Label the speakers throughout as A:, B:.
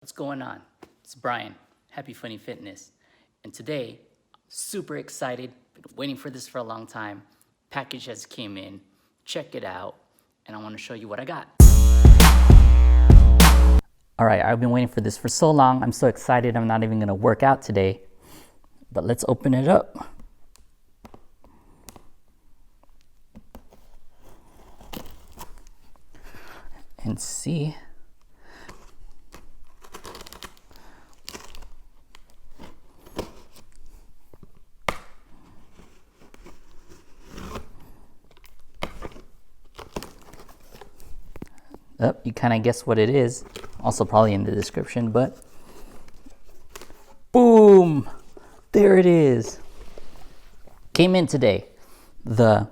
A: What's going on? It's Brian, HappyFunnyFitness, and today, super excited, been waiting for this for a long time. Package has came in, check it out, and I want to show you what I got. All right, I've been waiting for this for so long. I'm so excited I'm not even gonna work out today, but let's open it up. And see. Oh, you kind of guess what it is. Also probably in the description, but boom! There it is. Came in today. The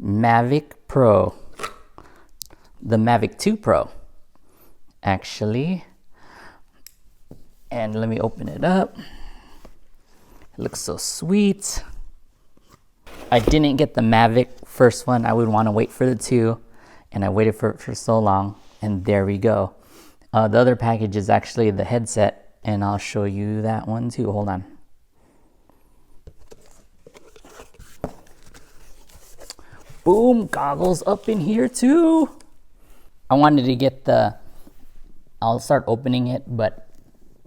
A: Mavic Pro. The Mavic 2 Pro, actually. And let me open it up. It looks so sweet. I didn't get the Mavic first one. I would want to wait for the 2. And I waited for so long, and there we go. The other package is actually the headset, and I'll show you that one too. Hold on. Boom, goggles up in here too. I wanted to get I'll start opening it, but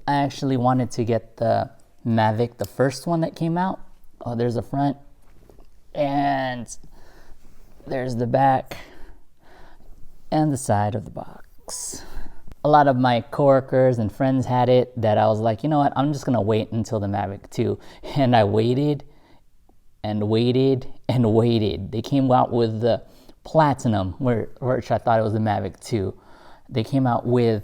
A: I actually wanted to get the Mavic, the first one that came out. Oh, there's the front, and there's the back. And the side of the box. A lot of my coworkers and friends had it that I was like, you know what, I'm just gonna wait until the Mavic 2. And I waited and waited and waited. They came out with the Platinum, which I thought it was the Mavic 2. They came out with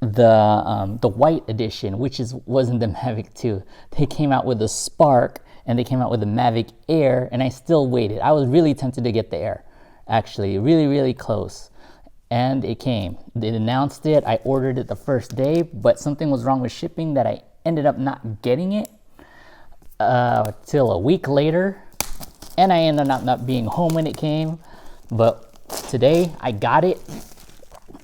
A: the white edition, which wasn't the Mavic 2. They came out with the Spark, and they came out with the Mavic Air, and I still waited. I was really tempted to get the Air, actually, really close. And it came. They announced it. I ordered it the first day, but something was wrong with shipping that I ended up not getting it till a week later. And I ended up not being home when it came. But today I got it,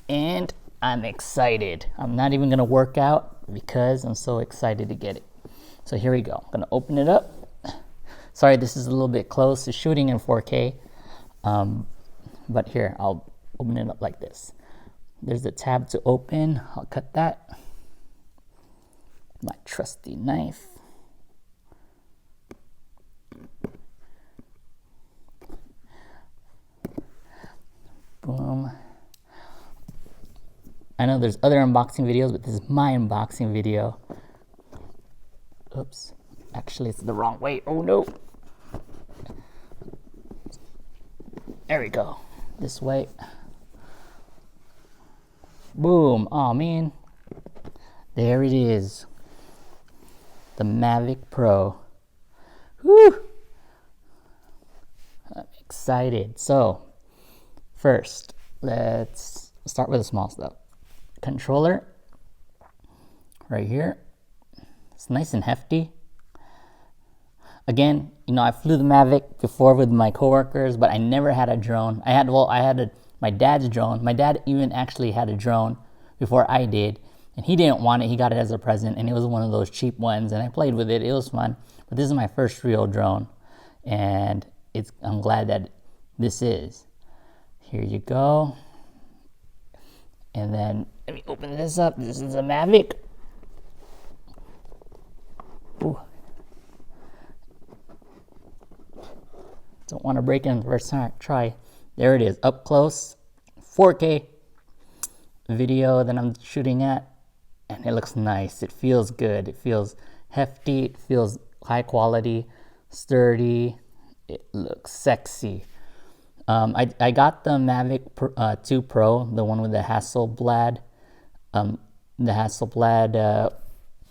A: and I'm excited. I'm not even gonna work out because I'm so excited to get it. So here we go. I'm gonna open it up. Sorry, this is a little bit close to shooting in 4K. But here, I'll open it up like this. There's the tab to open. I'll cut that. My trusty knife. Boom. I know there's other unboxing videos, but this is my unboxing video. Oops. Actually, it's the wrong way. Oh no. There we go. This way. Boom. Oh man. There it is. The Mavic Pro. Whew. I'm excited. So, first, let's start with the small stuff. Controller. Right here. It's nice and hefty. Again, I flew the Mavic before with my coworkers, but I never had a drone. I had my dad's drone. My dad even actually had a drone before I did, and he didn't want it. He got it as a present, and it was one of those cheap ones, and I played with it. It was fun, but this is my first real drone, and I'm glad that this is. Here you go. And then let me open this up. This is a Mavic. Ooh. Don't want to break it in the first try. There it is, up close, 4K video that I'm shooting at, and it looks nice. It feels good. It feels hefty. It feels high quality, sturdy. It looks sexy. I got the Mavic 2 Pro, the one with the Hasselblad,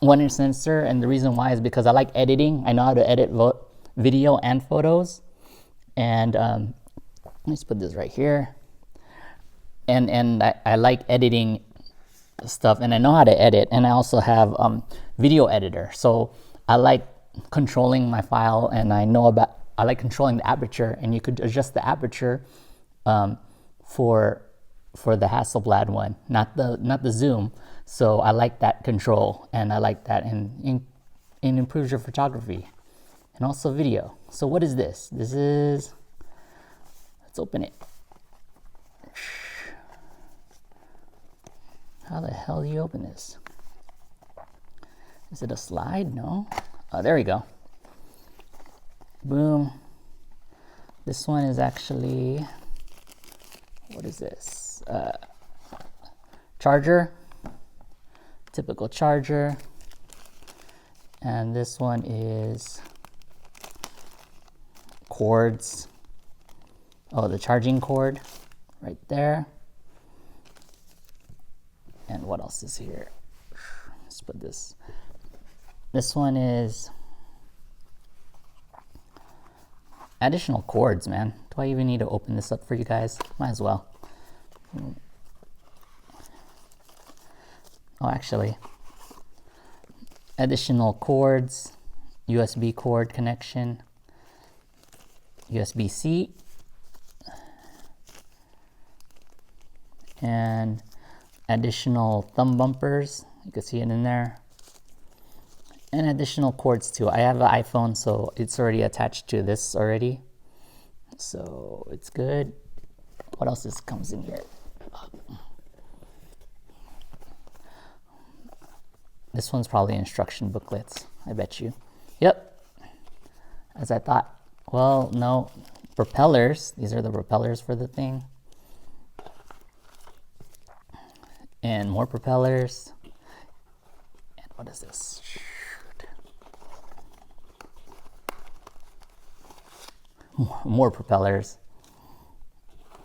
A: 1-inch sensor, and the reason why is because I like editing. I know how to edit video and photos. And let's put this right here. And I like editing stuff, and I know how to edit, and I also have video editor. So I like controlling my file, and I like controlling the aperture, and you could adjust the aperture for the Hasselblad one, not the zoom. So I like that control, and I like that, and improves your photography and also video. So what is this? This is, let's open it. How the hell do you open this? Is it a slide? No. Oh, there we go. Boom. This one is actually, what is this? Charger. Typical charger. And this one is cords. Oh, the charging cord right there. And what else is here? Let's put this. This one is additional cords, man. Do I even need to open this up for you guys? Might as well. Oh, actually, additional cords, USB cord connection, USB-C, and additional thumb bumpers. You can see it in there. And additional cords too. I have an iPhone, so it's already attached to this already. So it's good. What else comes in here? This one's probably instruction booklets, I bet you. Yep, as I thought. Well, no, propellers. These are the propellers for the thing. And more propellers. And what is this? More propellers.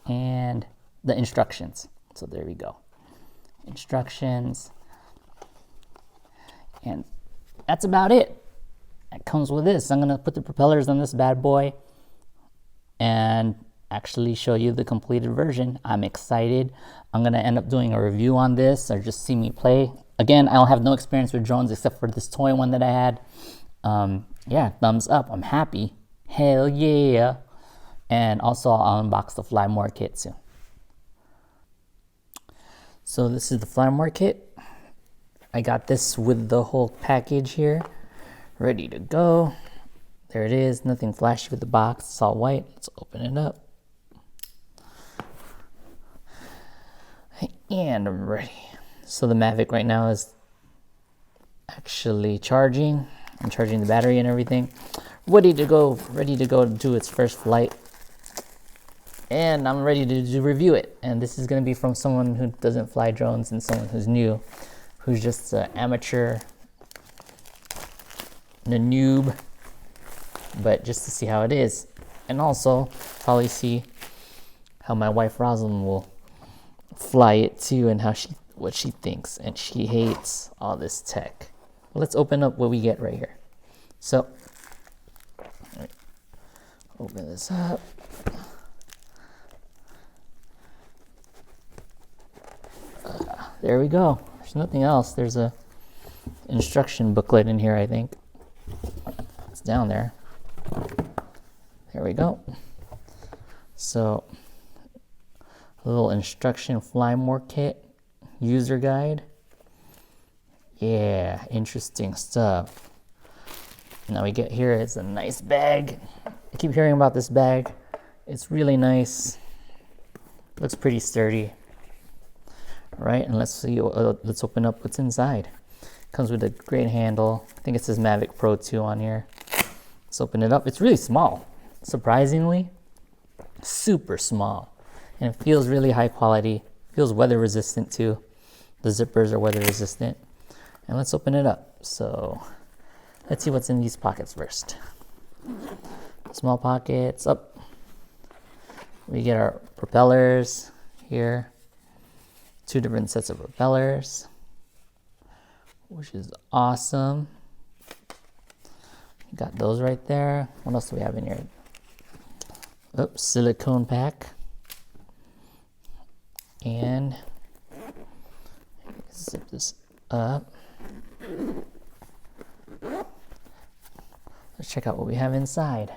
A: And the instructions. So there we go. Instructions. And that's about it. That comes with this. I'm gonna put the propellers on this bad boy and actually show you the completed version. I'm excited. I'm gonna end up doing a review on this, or just see me play. Again, I don't have no experience with drones except for this toy one that I had. Yeah, thumbs up. I'm happy. Hell yeah. And also I'll unbox the Fly More kit soon. So this is the Fly More kit. I got this with the whole package here, ready to go. There it is, nothing flashy with the box, it's all white. Let's open it up. And I'm ready. So the Mavic right now is actually charging. I'm charging the battery and everything. Ready to go do its first flight. And I'm ready to review it. And this is gonna be from someone who doesn't fly drones and someone who's new, who's just an amateur and a noob, but just to see how it is. And also probably see how my wife Rosalind will fly it too, and what she thinks. And she hates all this tech. Well, let's open up what we get right here. So open this up. There we go. There's nothing else. There's a instruction booklet in here, I think. It's down there. There we go. So, a little instruction Fly More kit, user guide. Yeah, interesting stuff. Now we get here, it's a nice bag. I keep hearing about this bag. It's really nice. Looks pretty sturdy. Right, and let's see. Let's open up what's inside. Comes with a great handle. I think it says Mavic Pro 2 on here. Let's open it up. It's really small, surprisingly, super small, and it feels really high quality. Feels weather resistant too. The zippers are weather resistant. And let's open it up. So let's see what's in these pockets first. Small pockets up. We get our propellers here. 2 different sets of propellers, which is awesome. Got those right there. What else do we have in here? Oops, silicone pack. And zip this up. Let's check out what we have inside.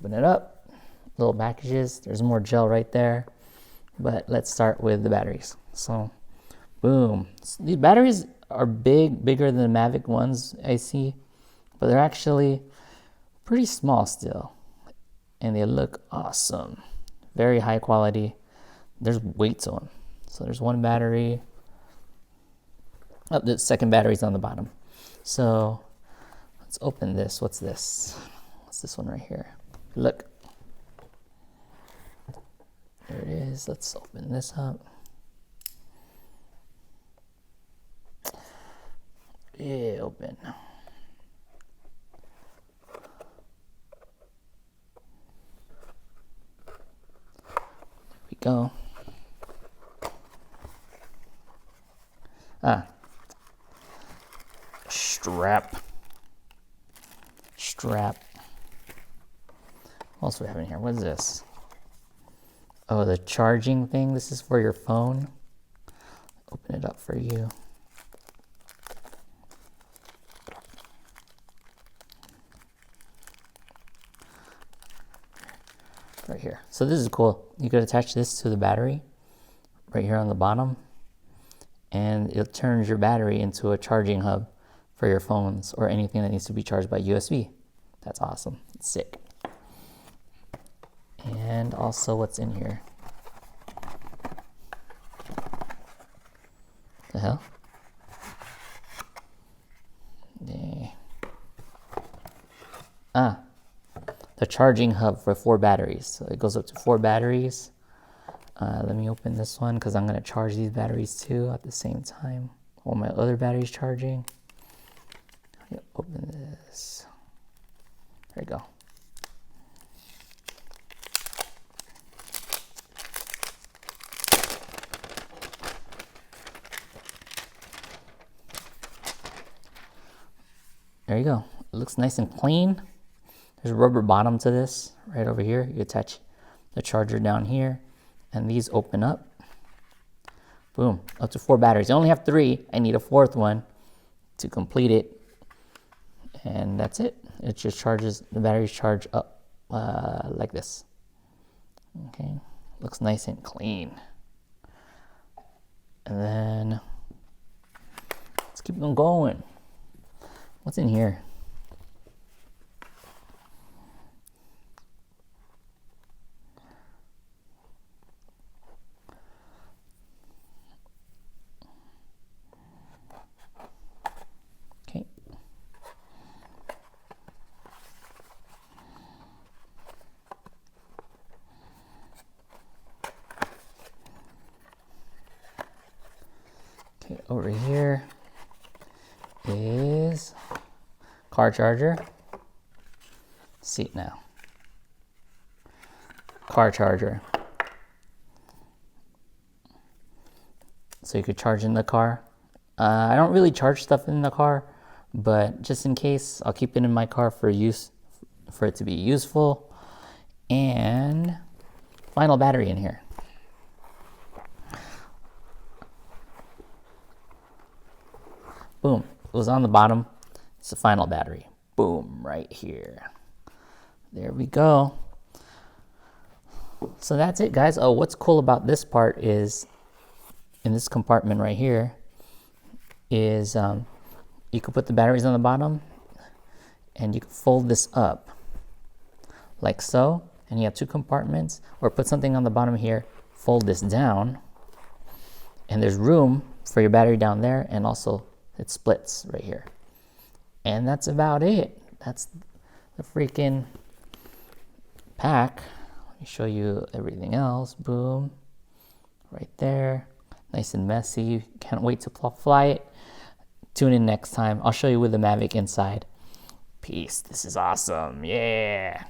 A: Open it up, little packages. There's more gel right there, but let's start with the batteries. So boom. So these batteries are bigger than the Mavic ones I see, but they're actually pretty small still, and they look awesome. Very high quality. There's weight to them. So there's one battery. Oh, the second battery's on the bottom. So let's open this. What's this? What's this one right here? Look. There it is. Let's open this up. Yeah, open. There we go. Strap. What else do we have in here? What is this? Oh, the charging thing. This is for your phone. Open it up for you. Right here. So this is cool. You could attach this to the battery right here on the bottom, and it turns your battery into a charging hub for your phones or anything that needs to be charged by USB. That's awesome. It's sick. And also, what's in here? The hell? Yeah. The charging hub for 4 batteries. So it goes up to 4 batteries. Let me open this one because I'm going to charge these batteries too at the same time while my other battery's charging. Open this. There we go. There you go. It looks nice and clean. There's a rubber bottom to this right over here. You attach the charger down here, and these open up. Boom, up to 4 batteries. I only have 3. I need a 4th one to complete it. And that's it. It just charges, the batteries charge up like this. Okay, looks nice and clean. And then let's keep them going. What's in here? Okay, over here is car charger. Seat now. Car charger. So you could charge in the car. I don't really charge stuff in the car, but just in case, I'll keep it in my car for use, for it to be useful. And final battery in here. Boom, it was on the bottom. It's the final battery. Boom, right here. There we go. So that's it, guys. Oh, what's cool about this part is, in this compartment right here, is you can put the batteries on the bottom, and you can fold this up like so, and you have 2 compartments, or put something on the bottom here, fold this down, and there's room for your battery down there, and also it splits right here. And that's about it. That's the freaking pack. Let me show you everything else. Boom, right there. Nice and messy. Can't wait to fly it. Tune in next time. I'll show you with the Mavic inside. Peace. This is awesome. Yeah.